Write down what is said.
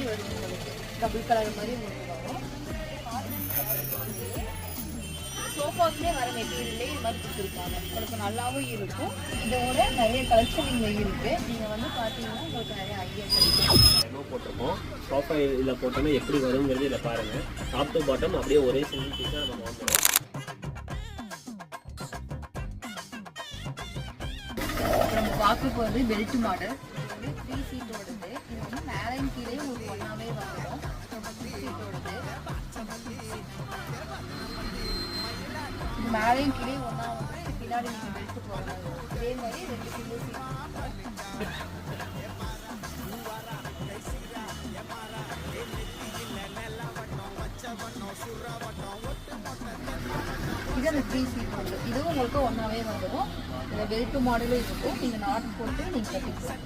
மாதிரி வரும், உங்களுக்கு டபுள் கலர் மாதிரி உங்களுக்கு வரும். சோஃபாவுக்குமே வர மெட்டீரியலே இது மாதிரி கொடுத்துருக்காங்க, உங்களுக்கு நல்லாவும் இருக்கும். இதோட நிறைய கலெக்ஷன் இங்கே இருக்குது. நீங்கள் வந்து பார்த்தீங்கன்னா உங்களுக்கு நிறைய ஐடியா கிடைக்கும். போட்டிருக்கோம் சோஃபா இதில் போட்டோன்னா எப்படி வருங்கிறது இதில் பாருங்கள். டாப் டு பாட்டம் அப்படியே ஒரே சிங்கிள் பீஸாக நம்ம வாங்குறோம். நம்ம பார்க்க போகிறது பெல்ட் மாடல். இது வந்து 3 சீட்டோடது. இது வந்து மேலையும் கீழே உங்களுக்கு ஒன்றாவே வந்துடும். 3 சீட்டோடது. இது மேலையும் கீழே ஒன்றா வந்து பின்னாடி நீங்கள் பெல்ட் போடுறது. இதே மாதிரி 2 சிங்கிள் சீட். இது அந்த 3 சீட் வந்து இதுவும் உங்களுக்கு ஒன்றாவே வந்துடும். இந்த பெல்ட் மாடலும் இருக்கும். நீங்கள் நாட் போட்டு நீங்கள் கட்டிக்கலாம்.